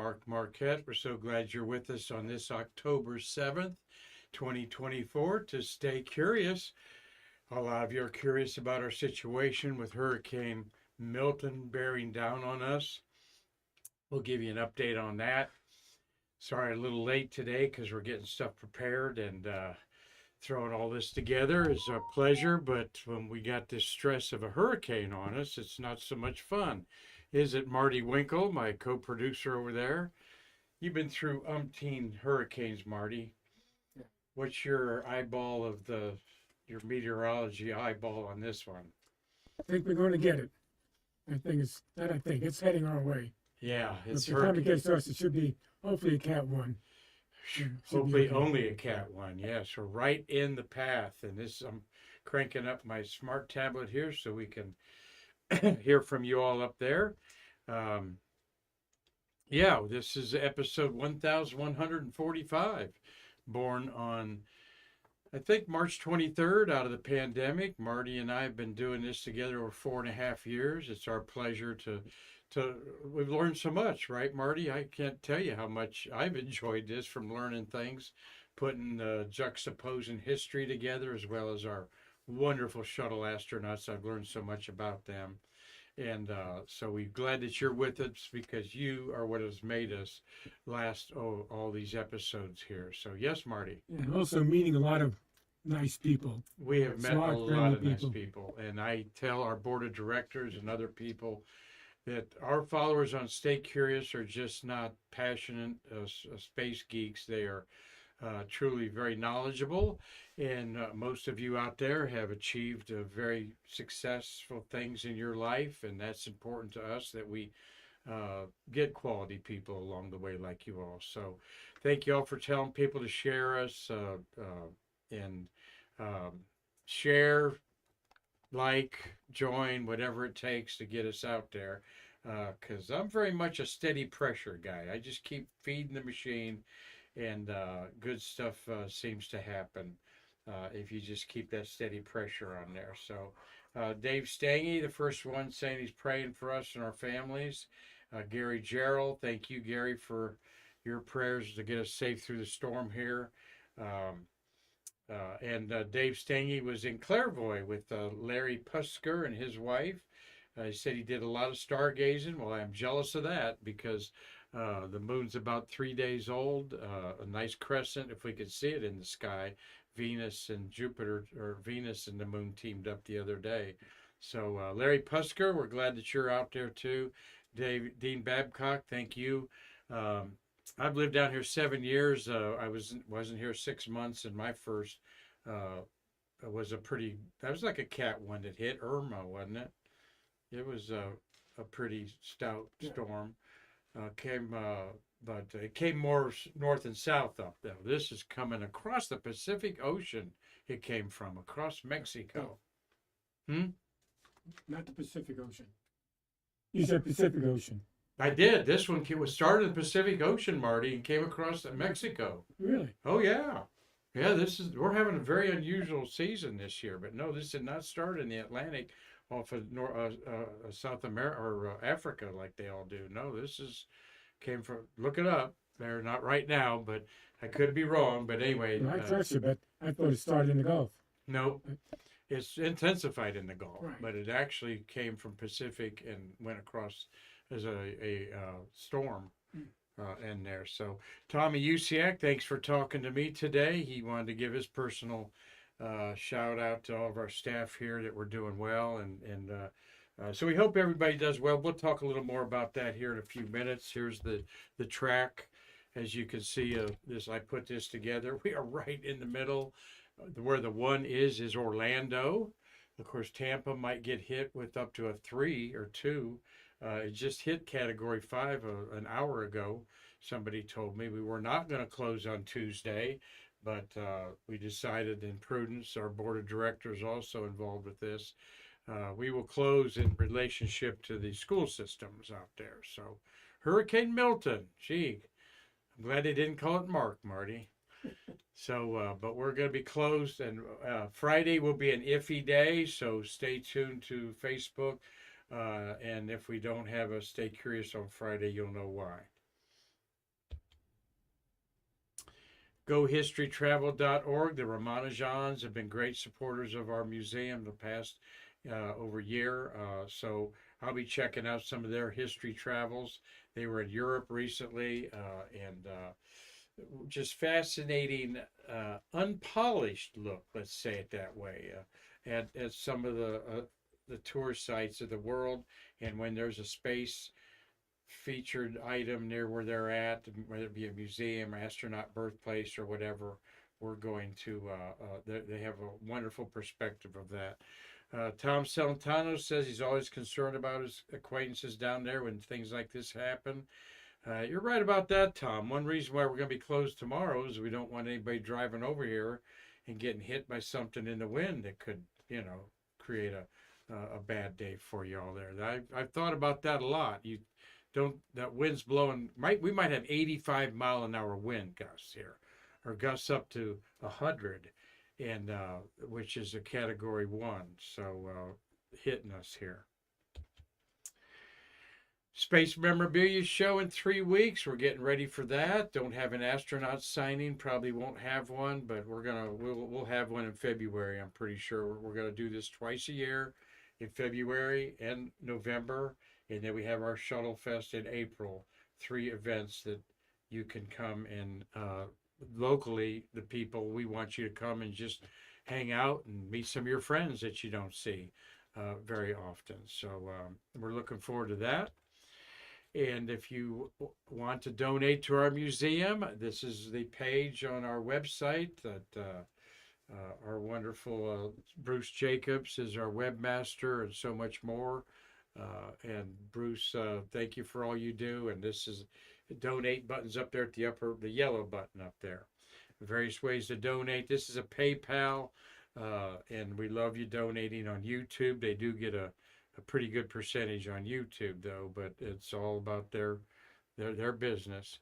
Mark Marquette. We're so glad you're with us on this October 7th, 2024 to stay curious. A lot of you are curious about our situation with Hurricane Milton bearing down on us. We'll give you an update on that. Sorry, a little late today because we're getting stuff prepared and throwing all this together is a pleasure. But when we got this stress of a hurricane on us, it's not so much fun. Is it, Marty Winkle, my co-producer over there? You've been through umpteen hurricanes, Marty. Yeah. What's your eyeball of your meteorology eyeball on this one? I think we're going to get it. I think it's heading our way. Yeah, it's By the time it gets to us, it should be hopefully a Cat 1. Hopefully only a Cat 1. Yes, we're right in the path. And I'm cranking up my smart tablet here so we can hear from you all up there. This is episode 1145, born on, I think, March 23rd out of the pandemic. Marty and I have been doing this together over 4.5 years. It's our pleasure we've learned so much, right, Marty? I can't tell you how much I've enjoyed this, from learning things, putting juxtaposing history together, as well as our wonderful shuttle astronauts. I've learned so much about them. And so we're glad that you're with us, because you are what has made us last all these episodes here. So yes, Marty. And also meeting a lot of nice people. We have met Smart, a lot friendly of nice people. people. And I tell our board of directors and other people that our followers on Stay Curious are just not passionate space geeks. They are truly very knowledgeable, and most of you out there have achieved very successful things in your life, and that's important to us, that we get quality people along the way like you all. So thank you all for telling people to share us and share, like, join, whatever it takes to get us out there, because I'm very much a steady pressure guy. I just keep feeding the machine, and good stuff seems to happen if you just keep that steady pressure on there. So Dave Stange, the first one, saying he's praying for us and our families. Gary Gerald, thank you, Gary, for your prayers to get us safe through the storm here. And Dave Stange was in Clairvoy with Larry Pusker and his wife. He said he did a lot of stargazing. Well, I'm jealous of that, because the moon's about 3 days old, a nice crescent, if we could see it in the sky. Venus and Jupiter, or Venus and the moon, teamed up the other day. So Larry Pusker, we're glad that you're out there too. Dean Babcock, thank you. I've lived down here 7 years. I wasn't here 6 months, and my first was that was like a Cat 1 that hit Irma, wasn't it? It was a pretty stout storm. But it came more north and south up, though. This is coming across the Pacific Ocean. It came from across Mexico. Not the Pacific Ocean. You said Pacific Ocean. I did. This one was started in the Pacific Ocean, Marty, and came across Mexico. Really? Oh yeah, yeah. We're having a very unusual season this year. But no, this did not start in the Atlantic, off of South America or Africa like they all do. No, came from. Look it up. They're not right now, but I could be wrong. But anyway, Well, I trust you, but I thought it started in the Gulf. no, it's intensified in the Gulf, Right. but it actually came from Pacific and went across as a storm in there. So Tommy Usiak, thanks for talking to me today. He wanted to give his personal shout out to all of our staff here that we're doing well, and so we hope everybody does well. We'll talk a little more about that here in a few minutes. Here's the track. As you can see, I put this together. We are right in the middle. Where the 1 is Orlando. Of course, Tampa might get hit with up to a 3 or 2. It just hit Category 5 an hour ago. Somebody told me we were not going to close on Tuesday, but we decided, in prudence, our board of directors also involved with this, we will close in relationship to the school systems out there. So Hurricane Milton, gee, I'm glad they didn't call it Marty. So, but we're going to be closed, and Friday will be an iffy day, so stay tuned to Facebook, and if we don't have a Stay Curious on Friday, you'll know why. GoHistoryTravel.org. The Ramanujans have been great supporters of our museum the past over year. So I'll be checking out some of their history travels. They were in Europe recently, and just fascinating, unpolished look. Let's say it that way. At some of the tour sites of the world, and when there's a space featured item near where they're at, whether it be a museum, astronaut birthplace, or whatever, we're going to. They have a wonderful perspective of that. Tom Celentano says he's always concerned about his acquaintances down there when things like this happen. You're right about that, Tom. One reason why we're going to be closed tomorrow is we don't want anybody driving over here and getting hit by something in the wind that could, create a bad day for you all there. I've thought about that a lot. That wind's blowing. We might have 85-mile-an-hour wind gusts here, or gusts up to 100, and which is a Category 1. So hitting us here. Space Memorabilia Show in 3 weeks. We're getting ready for that. Don't have an astronaut signing. Probably won't have one, but we'll have one in February. I'm pretty sure we're gonna do this twice a year, in February and November, and then we have our Shuttle Fest in April. 3 events that you can come and locally, the people, we want you to come and just hang out and meet some of your friends that you don't see very often. So we're looking forward to that. And if you want to donate to our museum, this is the page on our website that our wonderful Bruce Jacobs is our webmaster, and so much more. And Bruce, thank you for all you do. And this is donate buttons up there at the yellow button up there. Various ways to donate. This is a PayPal, and we love you donating on YouTube. They do get a pretty good percentage on YouTube, though, but it's all about their business.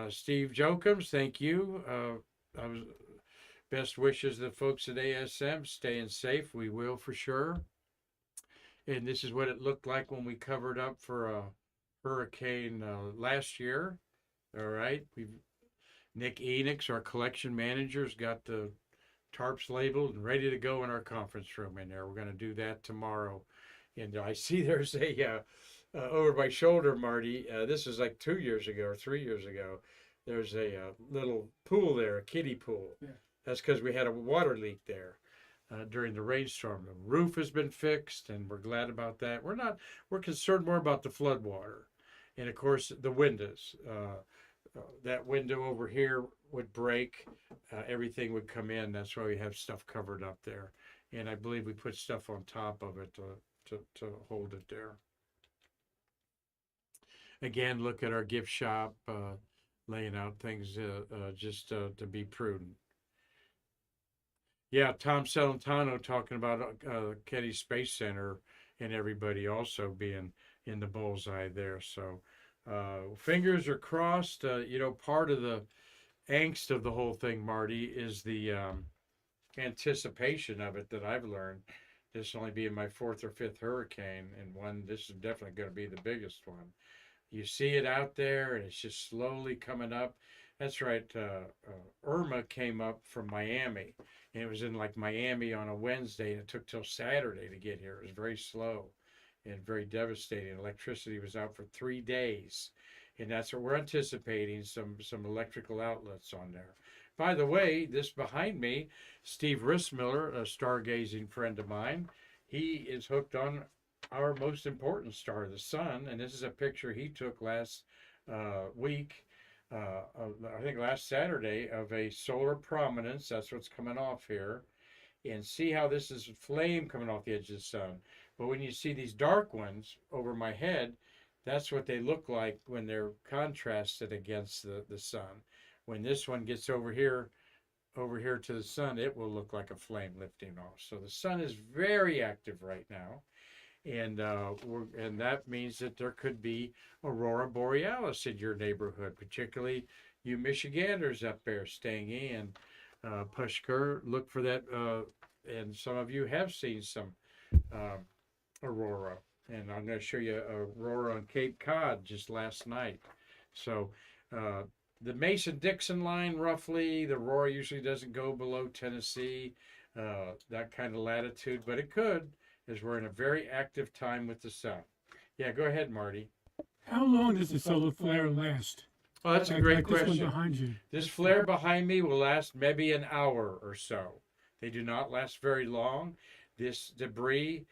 Steve Jokums, thank you. Best wishes to the folks at ASM. Staying safe. We will for sure. And this is what it looked like when we covered up for a hurricane last year. All right. Nick Enix, our collection manager, has got the tarps labeled and ready to go in our conference room in there. We're going to do that tomorrow. And I see there's over my shoulder, Marty, this is like 2 years ago or 3 years ago, there's a little pool there, a kiddie pool. Yeah. That's because we had a water leak there during the rainstorm. The roof has been fixed, and we're glad about that. We're concerned more about the flood water. And of course, the windows. That window over here would break, everything would come in. That's why we have stuff covered up there. And I believe we put stuff on top of it to hold it there. Again, look at our gift shop, laying out things just to be prudent. Yeah, Tom Celentano talking about Kennedy Space Center and everybody also being in the bullseye there. So fingers are crossed. Part of the angst of the whole thing, Marty, is the anticipation of it that I've learned. This only being my 4th or 5th hurricane, and this is definitely going to be the biggest one. You see it out there, and it's just slowly coming up. That's right. Irma came up from Miami, and it was in like Miami on a Wednesday, and it took till Saturday to get here. It was very slow and very devastating. Electricity was out for 3 days, and that's what we're anticipating, some electrical outlets on there. By the way, this behind me, Steve Rissmiller, a stargazing friend of mine, he is hooked on our most important star, the sun, and this is a picture he took last week, I think last Saturday, of a solar prominence. That's what's coming off here. And see how this is flame coming off the edge of the sun. But when you see these dark ones over my head, that's what they look like when they're contrasted against the sun. When this one gets over here to the sun, it will look like a flame lifting off. So the sun is very active right now, and that means that there could be aurora borealis in your neighborhood, particularly you Michiganders up there staying in Pushker. Look for that, and some of you have seen some aurora, and I'm going to show you aurora on Cape Cod just last night. So the Mason-Dixon line, roughly. The Aurora usually doesn't go below Tennessee, that kind of latitude, but it could, as we're in a very active time with the sun. Yeah, go ahead, Marty. How long does the solar flare last? Oh, that's a Like, great like this one question. behind you. This flare behind me will last maybe an hour or so. They do not last very long. This debris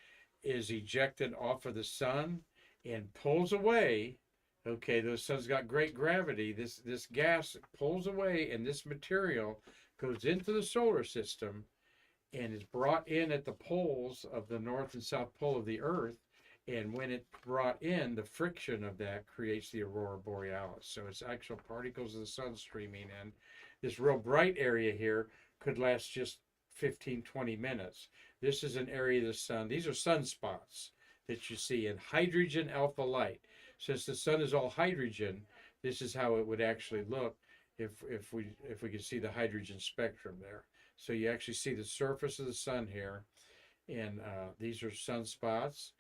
is ejected off of the sun and pulls away. Okay, the sun's got great gravity. This gas pulls away, and this material goes into the solar system and is brought in at the poles of the north and south pole of the Earth. And when it's brought in, the friction of that creates the aurora borealis. So it's actual particles of the sun streaming in. This real bright area here could last just 15, 20 minutes. This is an area of the sun. These are sunspots that you see in hydrogen alpha light. Since the sun is all hydrogen, this is how it would actually look if we could see the hydrogen spectrum there. So you actually see the surface of the sun here, and these are sunspots.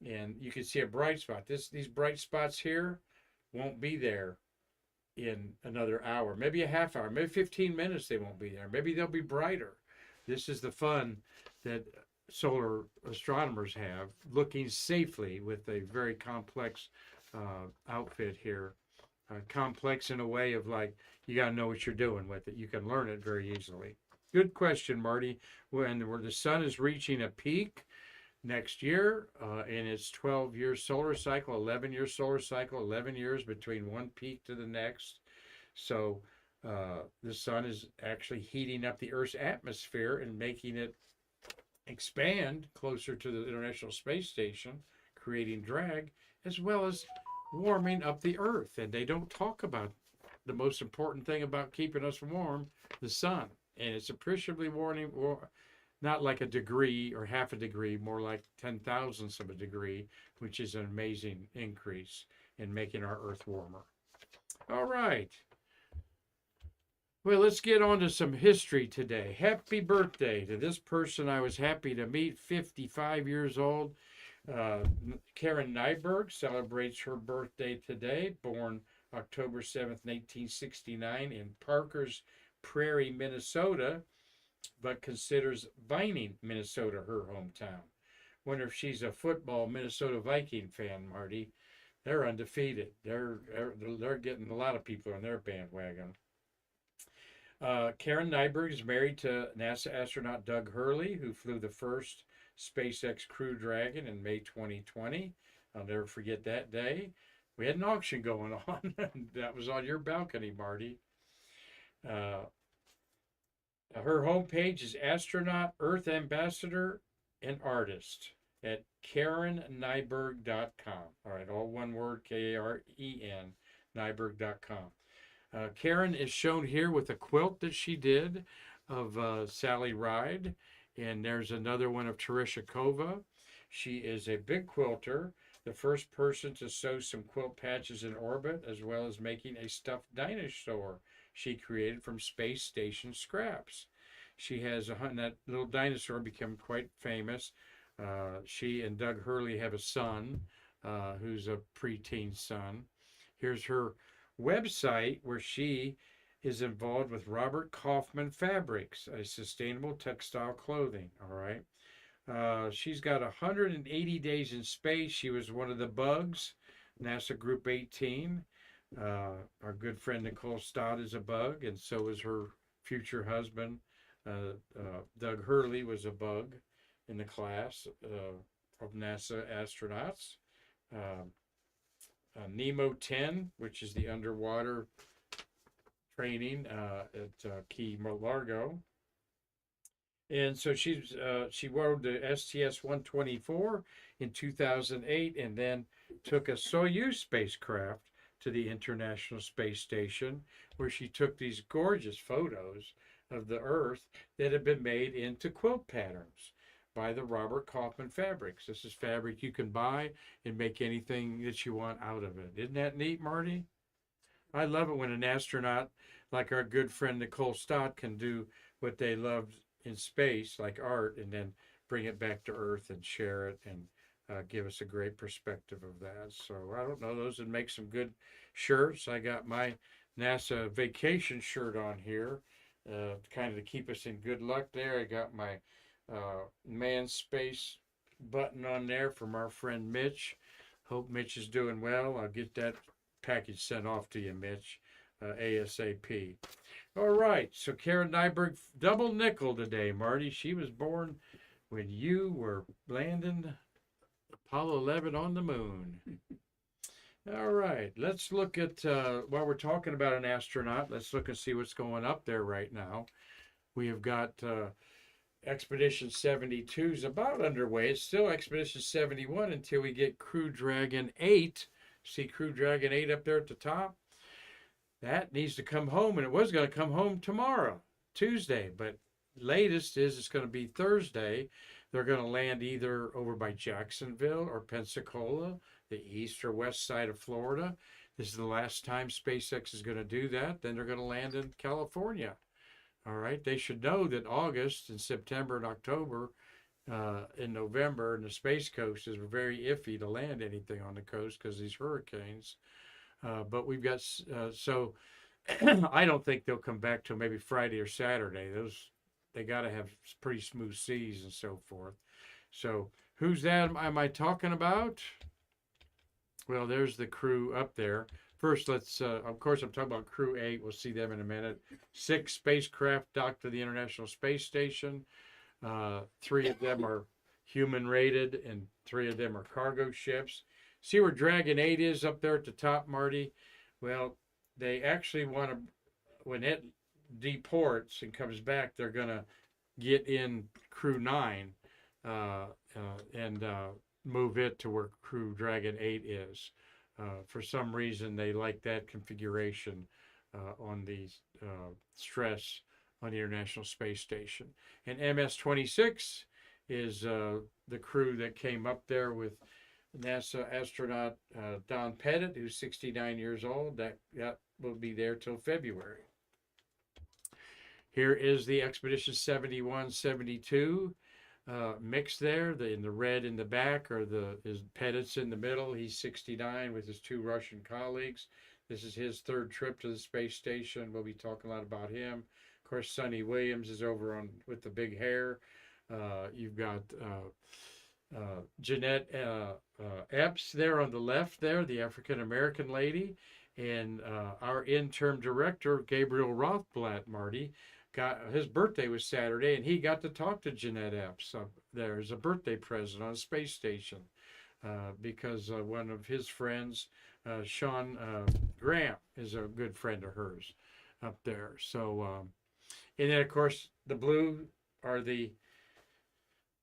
And you can see a bright spot. These bright spots here won't be there in another hour, maybe a half hour, maybe 15 minutes they won't be there. Maybe they'll be brighter. This is the fun that solar astronomers have, looking safely with a very complex outfit here. Complex in a way of like, you got to know what you're doing with it. You can learn it very easily. Good question, Marty. When the sun is reaching a peak next year in its 12-year solar cycle, 11-year solar cycle, 11 years between one peak to the next. So the sun is actually heating up the Earth's atmosphere and making it expand closer to the International Space Station, creating drag, as well as warming up the Earth. And they don't talk about the most important thing about keeping us warm, the sun. And it's appreciably warming, not like a degree or half a degree, more like 10,000ths of a degree, which is an amazing increase in making our Earth warmer. All right. Well, let's get on to some history today. Happy birthday to this person I was happy to meet, 55 years old. Karen Nyberg celebrates her birthday today, born October 7th, 1969 in Parkers Prairie, Minnesota, but considers Vining, Minnesota, her hometown. Wonder if she's a football Minnesota Viking fan, Marty. They're undefeated. They're getting a lot of people on their bandwagon. Karen Nyberg is married to NASA astronaut Doug Hurley, who flew the first SpaceX Crew Dragon in May 2020. I'll never forget that day. We had an auction going on. That was on your balcony, Marty. Her homepage is astronaut, Earth ambassador, and artist at KarenNyberg.com. All right, all one word, Karen, Nyberg.com. Karen is shown here with a quilt that she did of Sally Ride, and there's another one of Tereshikova. She is a big quilter, the first person to sew some quilt patches in orbit, as well as making a stuffed dinosaur she created from space station scraps. She has that little dinosaur become quite famous. She and Doug Hurley have a son who's a preteen son. Here's her website where she is involved with Robert Kaufman Fabrics, a sustainable textile clothing. All right. She's got 180 days in space. She was one of the bugs, NASA Group 18. Our good friend Nicole Stott is a bug, and so is her future husband. Doug Hurley was a bug in the class of NASA astronauts. Nemo 10, which is the underwater training at Key Largo. And so she rode the STS-124 in 2008 and then took a Soyuz spacecraft to the International Space Station, where she took these gorgeous photos of the Earth that had been made into quilt patterns by the Robert Kaufman Fabrics. This is fabric you can buy and make anything that you want out of it. Isn't that neat, Marty? I love it when an astronaut like our good friend Nicole Stott can do what they loved in space, like art, and then bring it back to Earth and share it and give us a great perspective of that. So I don't know, those would make some good shirts. I got my NASA vacation shirt on here, kind of to keep us in good luck there. I got my manned space button on there from our friend Mitch. Hope Mitch is doing well. I'll get that package sent off to you, Mitch, ASAP. All right, so Karen Nyberg, double nickel today, Marty. She was born when you were landing Apollo 11 on the moon. All right, let's look at, while we're talking about an astronaut, let's look and see what's going up there right now. We have got Expedition 72 is about underway. It's still Expedition 71 until we get Crew Dragon 8. See Crew Dragon 8 up there at the top? That needs to come home, and it was going to come home tomorrow, Tuesday, but latest is it's going to be Thursday. They're going to land either over by Jacksonville or Pensacola, the east or west side of Florida. This is the last time SpaceX is going to do that. Then they're going to land in California. All right, they should know that August and September and October and November and the Space Coast is very iffy to land anything on the coast because these hurricanes. But we've got, so I don't think they'll come back till maybe Friday or Saturday. They got to have pretty smooth seas and so forth. So who's that am I talking about? Well, there's the crew up there. First, let's, of course, I'm talking about Crew 8. We'll see them in a minute. 6 spacecraft docked to the International Space Station. 3 of them are human-rated, and 3 of them are cargo ships. See where Dragon 8 is up there at the top, Marty? Well, they actually want to, when it deports and comes back, they're going to get in Crew 9 and move it to where Crew Dragon 8 is. For some reason, they like that configuration on the stress on the International Space Station. And MS-26 is the crew that came up there with NASA astronaut Don Pettit, who's 69 years old. That will be there till February. Here is the Expedition 71, 72 mix there. In the red in the back is Pettit's in the middle. He's 69 with his 2 Russian colleagues. This is his 3rd trip to the space station. We'll be talking a lot about him. Of course, Sonny Williams is over on with the big hair. You've got Jeanette Epps there on the left there, the African-American lady. And our interim director, Gabriel Rothblatt, Marty, his birthday was Saturday, and he got to talk to Jeanette Epps there as a birthday present on a space station because one of his friends, Sean Graham, is a good friend of hers up there. So, and then, of course, the blue are the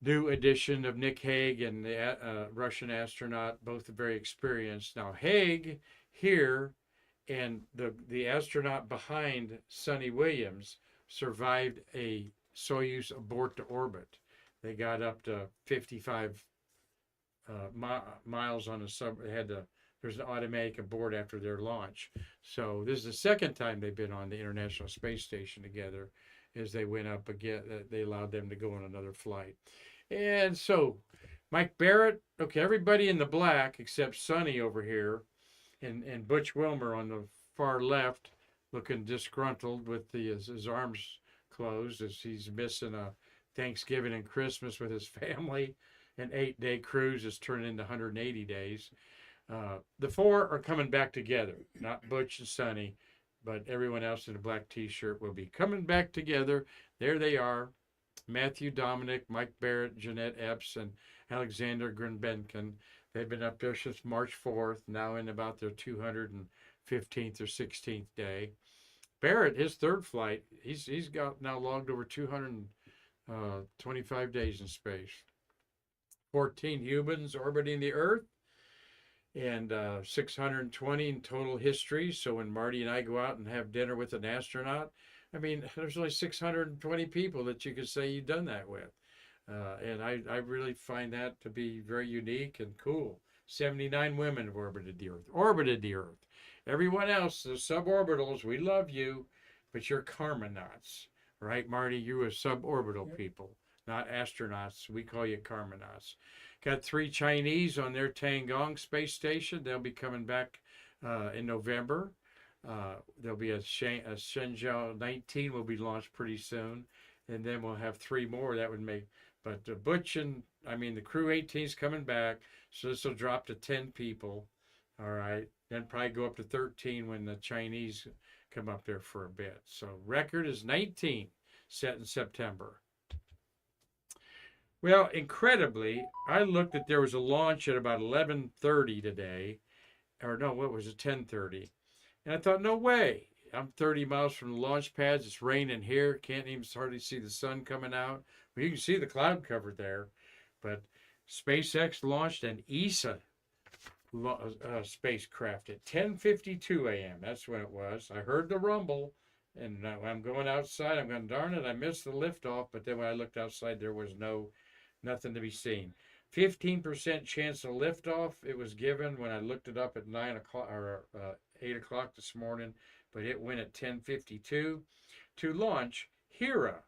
new addition of Nick Hague and the Russian astronaut, both very experienced. Now, Hague here and the astronaut behind Sonny Williams survived a Soyuz abort to orbit. They got up to 55 miles on a there's an automatic abort after their launch. So this is the second time they've been on the International Space Station together. As they went up again, they allowed them to go on another flight. And so Mike Barrett, okay, everybody in the black except Sonny over here and Butch Wilmer on the far left, looking disgruntled with his arms closed as he's missing a Thanksgiving and Christmas with his family. An 8-day cruise is turning into 180 days. The 4 are coming back together, not Butch and Sonny, but everyone else in a black T-shirt will be coming back together. There they are, Matthew Dominic, Mike Barrett, Jeanette Epps, and Alexander Grinbenkin. They've been up there since March 4th, now in about their 215th or 16th day. Barrett, his 3rd flight, he's got now logged over 225 days in space. 14 humans orbiting the Earth, and 620 in total history. So when Marty and I go out and have dinner with an astronaut, I mean, there's only 620 people that you could say you've done that with. And I really find that to be very unique and cool. 79 women have orbited the Earth. Everyone else, the suborbitals, we love you, but you're karmanauts, right, Marty? You are suborbital people, not astronauts. We call you karmanauts. Got 3 Chinese on their Tiangong space station. They'll be coming back in November. There'll be a Shenzhou 19 will be launched pretty soon, and then we'll have 3 more. That would make, but the the Crew 18 is coming back, so this will drop to 10 people. All right, then probably go up to 13 when the Chinese come up there for a bit. So record is 19 set in September. Well, incredibly, I looked at there was a launch at about 11:30 today, or no, what was it, 10:30, and I thought, no way. I'm 30 miles from the launch pads. It's raining here. Can't even hardly see the sun coming out. Well, you can see the cloud cover there, but SpaceX launched an ESA spacecraft at 10:52 a.m. That's when it was. I heard the rumble, and I'm going outside. I'm going, darn it, I missed the liftoff. But then when I looked outside, there was nothing to be seen. 15% chance of liftoff. It was given when I looked it up at 9 o'clock or 8 o'clock this morning, but it went at 10:52 to launch Hera,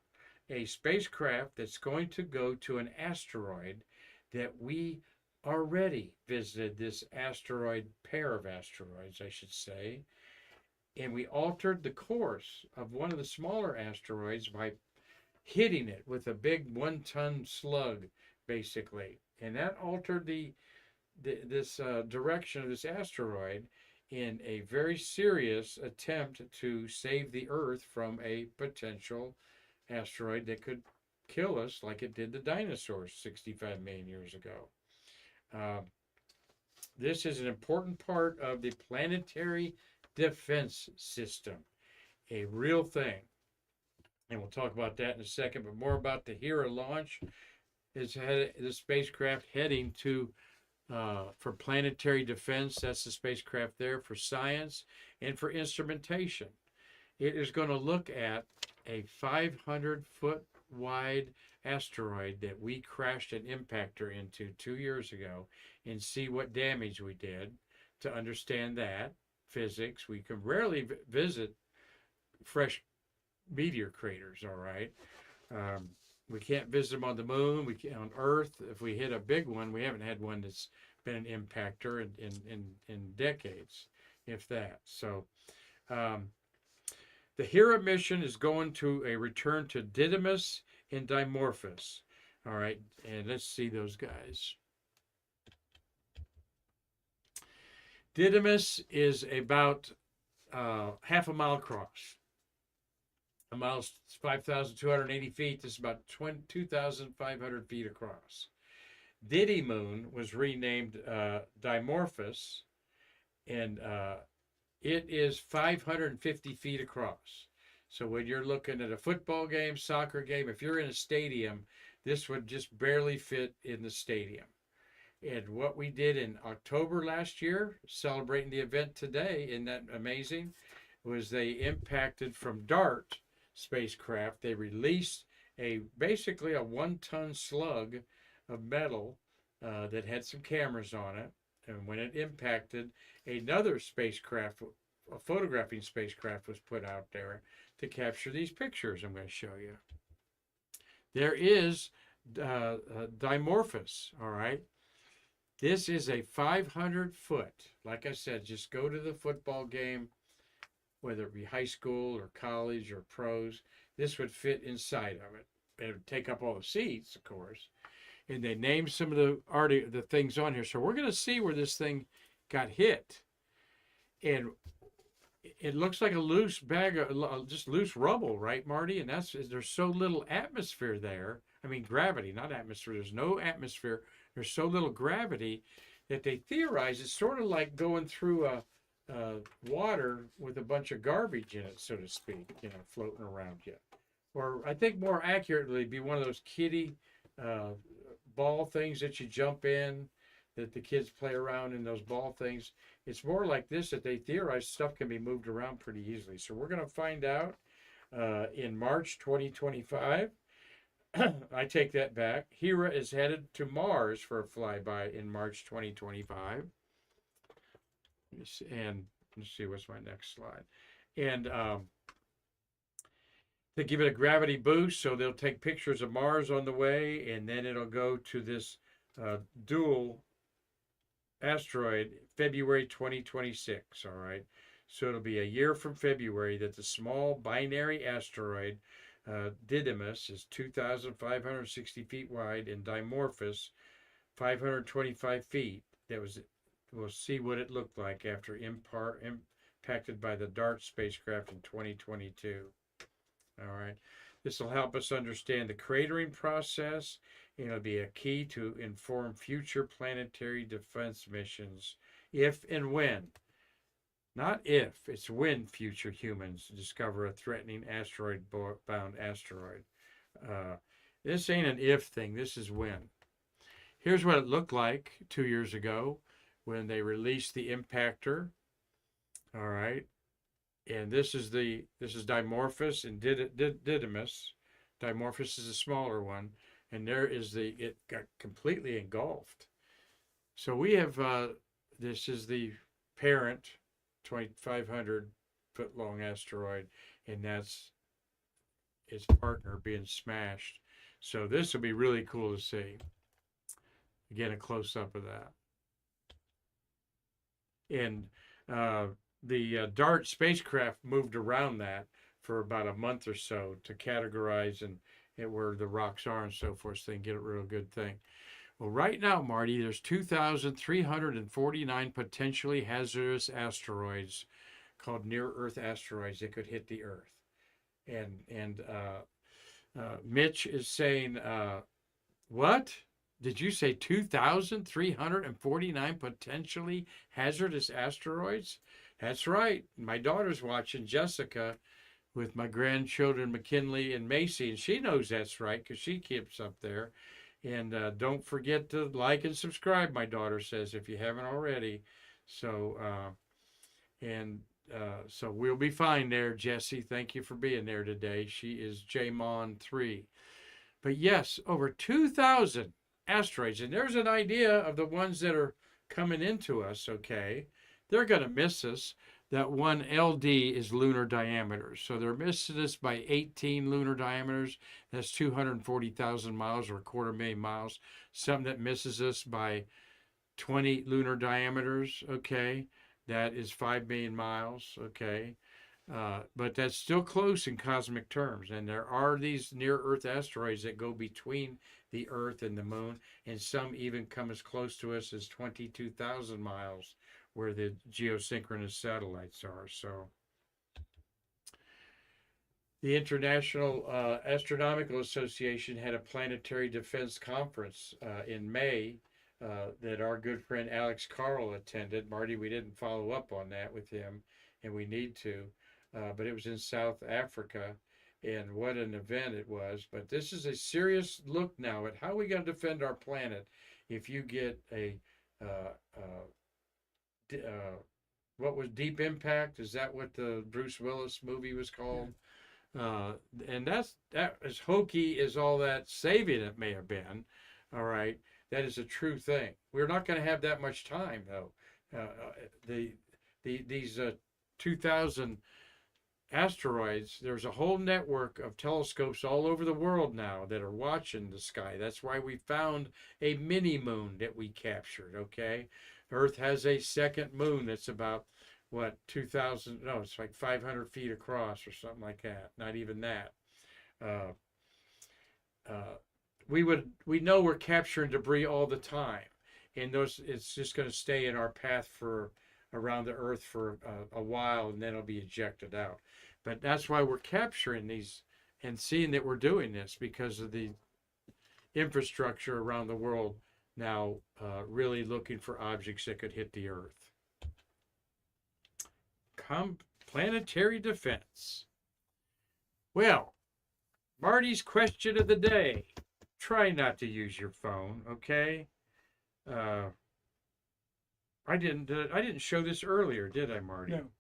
a spacecraft that's going to go to an asteroid that we already visited, this pair of asteroids, I should say, and we altered the course of one of the smaller asteroids by hitting it with a big 1-ton slug, basically, and that altered this direction of this asteroid in a very serious attempt to save the Earth from a potential asteroid that could kill us like it did the dinosaurs 65 million years ago. This is an important part of the Planetary Defense System, a real thing. And we'll talk about that in a second, but more about the Hera launch. Is the spacecraft heading to for planetary defense. That's the spacecraft there for science and for instrumentation. It is going to look at a 500-foot wide asteroid that we crashed an impactor into 2 years ago and see what damage we did to understand that physics. We can rarely visit fresh meteor craters, all right? We can't visit them on the moon. We can't on Earth. If we hit a big one, we haven't had one that's been an impactor in decades, if that. So the Hera mission is going to a return to Didymus and Dimorphos. All right, and let's see those guys. Didymus is about half a mile across. A mile is 5,280 feet. This is about 2,500 feet across. Didymoon was renamed Dimorphos, and it is 550 feet across. So when you're looking at a football game, soccer game, if you're in a stadium, this would just barely fit in the stadium. And what we did in October last year, celebrating the event today, isn't that amazing, was they impacted from DART spacecraft. They released basically a 1-ton slug of metal that had some cameras on it. And when it impacted, another spacecraft, a photographing spacecraft, was put out there to capture these pictures I'm going to show you. There is Dimorphos, all right? This is a 500-foot. Like I said, just go to the football game, whether it be high school or college or pros. This would fit inside of it. It would take up all the seats, of course. And they named some of the things on here. So we're going to see where this thing got hit. And it looks like a loose bag of just loose rubble, right, Marty? And there's so little atmosphere there. I mean, gravity, not atmosphere. There's no atmosphere. There's so little gravity that they theorize it's sort of like going through water with a bunch of garbage in it, so to speak, floating around you. Or I think more accurately, be one of those kiddie ball things that you jump in, that the kids play around in those ball things. It's more like this, that they theorize stuff can be moved around pretty easily. So we're going to find out in March 2025. I take that back. Hera is headed to Mars for a flyby in March 2025. And let's see, what's my next slide? And they give it a gravity boost, so they'll take pictures of Mars on the way, and then it'll go to this dual asteroid February 2026. All right. So it'll be a year from February that the small binary asteroid Didymus is 2,560 feet wide and Dimorphos 525 feet. We'll see what it looked like after impacted by the DART spacecraft in 2022. All right. This will help us understand the cratering process, and it'll be a key to inform future planetary defense missions if and when. Not if, it's when future humans discover a threatening asteroid-bound asteroid. This ain't an if thing, this is when. Here's what it looked like 2 years ago when they released the impactor. All right. And this is Dimorphos and Didymus. Dimorphos is a smaller one. And there is it got completely engulfed. So we have, this is the parent 2,500 foot long asteroid, and that's its partner being smashed. So this will be really cool to see. Again, a close up of that. And the DART spacecraft moved around that for about a month or so to categorize and where the rocks are and so forth, so they can get a real good thing. Well, right now, Marty, there's 2,349 potentially hazardous asteroids called near-Earth asteroids that could hit the Earth. And Mitch is saying, what? Did you say 2,349 potentially hazardous asteroids? That's right. My daughter's watching Jessica with my grandchildren, McKinley and Macy, and she knows that's right because she keeps up there. And don't forget to like and subscribe, my daughter says, if you haven't already. So, so we'll be fine there, Jessie. Thank you for being there today. She is JMON3. But yes, over 2,000 asteroids. And there's an idea of the ones that are coming into us, okay? They're going to miss us. That one LD is lunar diameter. So they're missing us by 18 lunar diameters. That's 240,000 miles or 250,000 miles. Something that misses us by 20 lunar diameters, okay? That is 5 million miles, okay? But that's still close in cosmic terms. And there are these near-Earth asteroids that go between the Earth and the Moon, and some even come as close to us as 22,000 miles, where the geosynchronous satellites are. So the International Astronomical Association had a planetary defense conference in May that our good friend Alex Carl attended. Marty, we didn't follow up on that with him, and we need to, but it was in South Africa, and what an event it was. But this is a serious look now at how we got to defend our planet if you get a what was Deep Impact? Is that what the Bruce Willis movie was called? And that as hokey as all that saving it may have been. All right, that is a true thing. We're not going to have that much time though. These 2,000 asteroids. There's a whole network of telescopes all over the world now that are watching the sky. That's why we found a mini moon that we captured. Okay. Earth has a second moon that's about, what, 2,000, no, it's like 500 feet across or something like that. Not even that. We know we're capturing debris all the time. And it's just going to stay in our path around the Earth for a while, and then it'll be ejected out. But that's why we're capturing these and seeing that we're doing this, because of the infrastructure around the world now really looking for objects that could hit the Earth. Planetary defense. Well, Marty's question of the day. Try not to use your phone, okay? I didn't show this earlier, did I, Marty? No.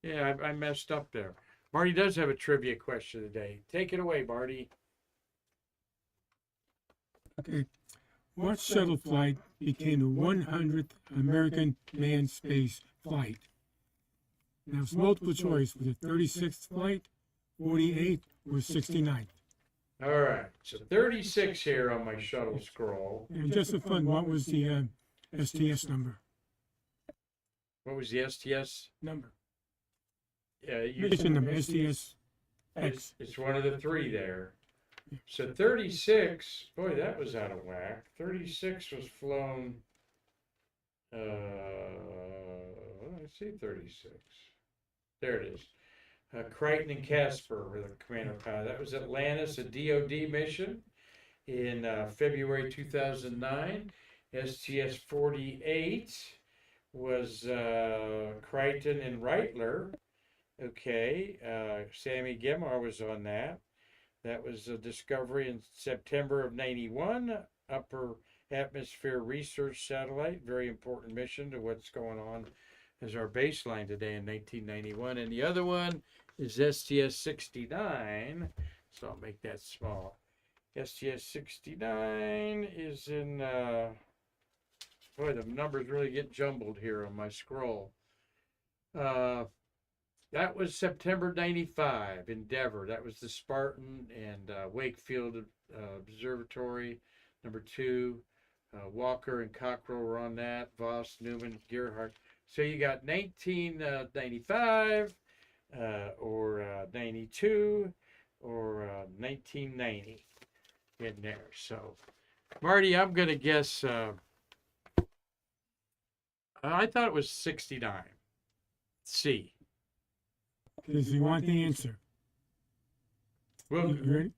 Yeah, I messed up there. Marty does have a trivia question of the day. Take it away, Marty. Okay. What shuttle flight became the 100th American manned space flight? Now it's multiple choice. Was it 36th flight, 48th, or 69th? All right, so 36 here on my shuttle scroll. And just for fun, what was the STS number? What was the STS? Number. mission number STS it's one of the three there. So 36, boy, that was out of whack. 36 was flown. Let's see, 36. There it is. Crichton and Casper were the commander pilot. That was Atlantis, a DoD mission in February 2009. STS-48 was Crichton and Reitler. Okay, Sammy Gemar was on that. That was a discovery in September of 91. Upper Atmosphere Research Satellite, very important mission to what's going on as our baseline today in 1991. And the other one is STS-69. So I'll make that small. STS-69 is in, boy, the numbers really get jumbled here on my scroll. That was September 95, Endeavour. That was the Spartan and Wakefield Observatory, number 2. Walker and Cockrell were on that. Voss, Newman, Gerhardt. So you got 1995 or 92 or 1990 in there. So, Marty, I'm going to guess, I thought it was 69. C. Because you want the answer. Well, You ready?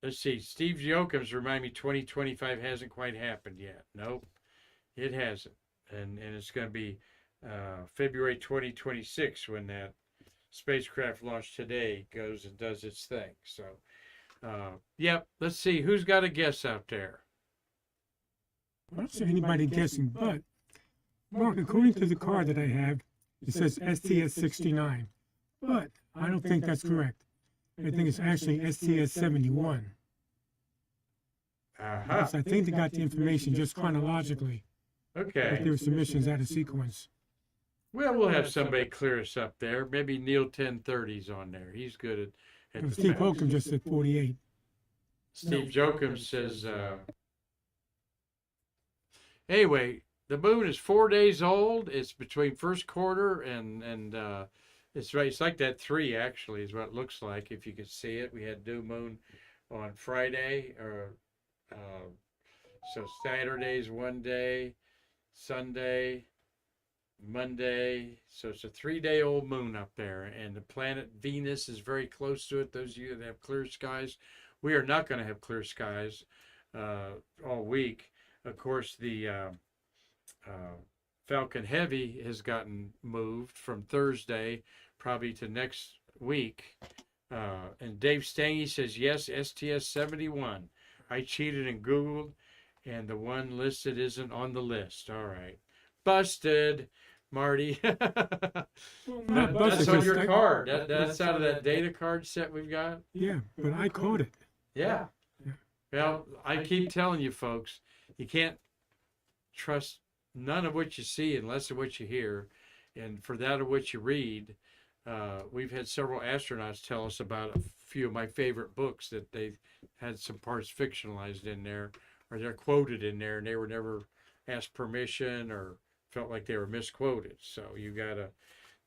let's see. Steve Jokums remind me 2025 hasn't quite happened yet. Nope, it hasn't. And it's going to be February 2026 when that spacecraft launched today goes and does its thing. So, yep, let's see. Who's got a guess out there? I don't see anybody guessing, but Mark, according to the card that I have, it says STS-69, but I don't think that's correct. I think it's actually STS-71. Uh-huh. I think they got the information just chronologically. Okay. Like there were some missions out of sequence. Well, we'll have somebody clear us up there. Maybe Neil 1030's on there. He's good at the Steve math. Holcomb just said 48. Steve Jokum says, anyway, the moon is 4 days old. It's between first quarter and it's right. It's like that 3 actually is what it looks like. If you could see it, we had new moon on Friday, or so Saturday's 1 day, Sunday, Monday. So it's a 3-day-old moon up there, and the planet Venus is very close to it. Those of you that have clear skies, we are not going to have clear skies all week. Of course, the Falcon Heavy has gotten moved from Thursday probably to next week. And Dave Stange says, yes, STS-71. I cheated and Googled, and the one listed isn't on the list. All right. Busted, Marty. That's on your card. That's out of that data card set we've got. Yeah, but I caught it. Yeah. Well, I keep telling you folks, you can't trust none of what you see unless of what you hear. And for that of what you read, we've had several astronauts tell us about a few of my favorite books that they had some parts fictionalized in there, or they're quoted in there, and they were never asked permission or felt like they were misquoted. So you got to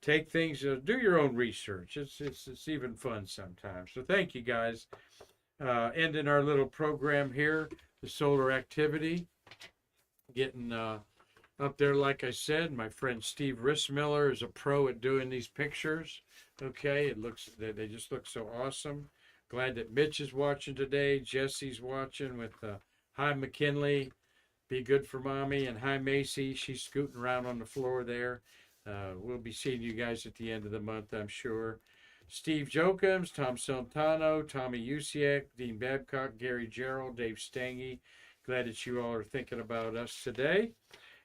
take things, do your own research. It's even fun sometimes. So thank you guys. Ending our little program here, the solar activity, getting up there, like I said. My friend Steve Rissmiller is a pro at doing these pictures. Okay, they just look so awesome. Glad that Mitch is watching today. Jesse's watching with hi McKinley, be good for mommy, and hi Macy. She's scooting around on the floor there. We'll be seeing you guys at the end of the month, I'm sure. Steve Jokums, Tom Soltano, Tommy Usiak, Dean Babcock, Gary Gerald, Dave Stange. Glad that you all are thinking about us today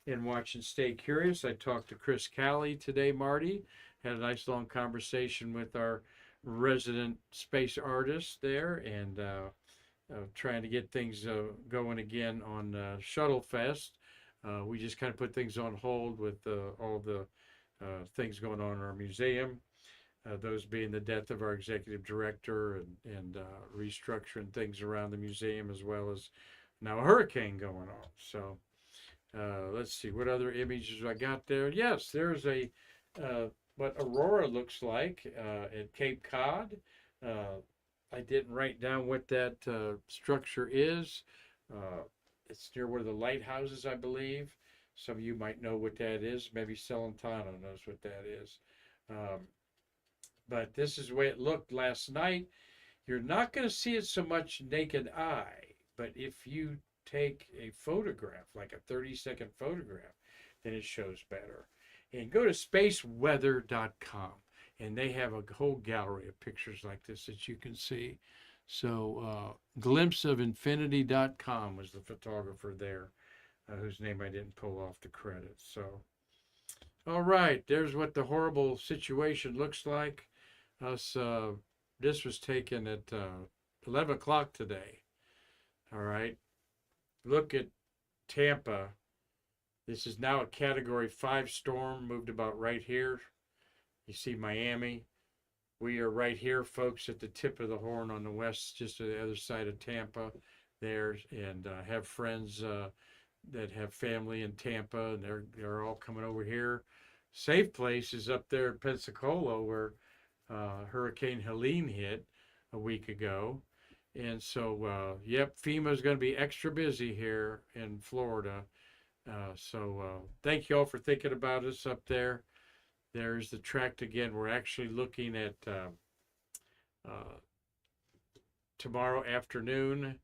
and watching Stay Curious. I talked to Chris Calley today, Marty. Had a nice long conversation with our resident space artist there, and trying to get things going again on Shuttle Fest. We just kind of put things on hold with all the things going on in our museum. Those being the death of our executive director and restructuring things around the museum, as well as now a hurricane going on. So Let's see, what other images I got there? Yes, there's a what aurora looks like at Cape Cod. I didn't write down what that structure is. It's near where the lighthouse is, I believe. Some of you might know what that is. Maybe Celentano knows what that is. But this is the way it looked last night. You're not going to see it so much naked eye, but if you take a photograph, like a 30-second photograph, then it shows better. And go to spaceweather.com, and they have a whole gallery of pictures like this that you can see. So glimpseofinfinity.com was the photographer there, whose name I didn't pull off the credits. So, all right, there's what the horrible situation looks like. This was taken at 11 o'clock today. All right. Look at Tampa. This is now a Category 5 storm, moved about right here. You see Miami. We are right here, folks, at the tip of the horn on the west, just to the other side of Tampa there, and have friends that have family in Tampa, and they're all coming over here. Safe place is up there in Pensacola, where Hurricane Helene hit a week ago. And so, yep, FEMA is going to be extra busy here in Florida. Thank you all for thinking about us up there. There's the tract again. We're actually looking at tomorrow afternoon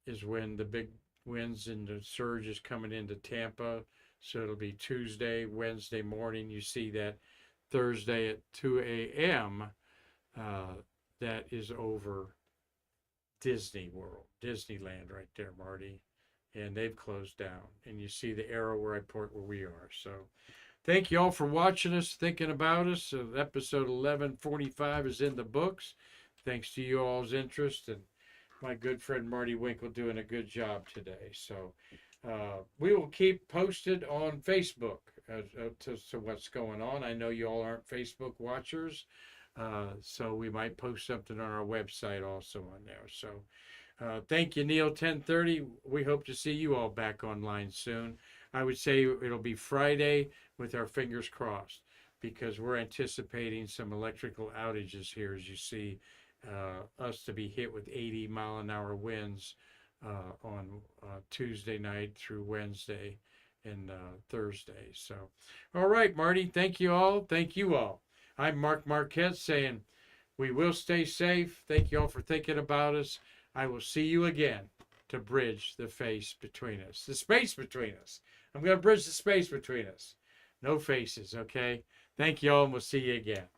is when the big winds and the surge is coming into Tampa. So it'll be Tuesday, Wednesday morning. You see that Thursday at 2 a.m. That is over Disney World, Disneyland right there, Marty. And they've closed down. And you see the arrow where I point where we are. So thank you all for watching us, thinking about us. Episode 1145 is in the books. Thanks to you all's interest and my good friend Marty Winkle doing a good job today. So we will keep posted on Facebook to what's going on. I know you all aren't Facebook watchers, so we might post something on our website also on there. So thank you, Neil. 10:30. We hope to see you all back online soon. I would say it'll be Friday with our fingers crossed, because we're anticipating some electrical outages here, as you see us to be hit with 80-mile-an-hour winds on Tuesday night through Wednesday and Thursday. So, all right, Marty, thank you all. Thank you all. I'm Mark Marquette saying we will stay safe. Thank you all for thinking about us. I will see you again to bridge the space between us. The space between us. I'm going to bridge the space between us. No faces, okay? Thank you all, and we'll see you again.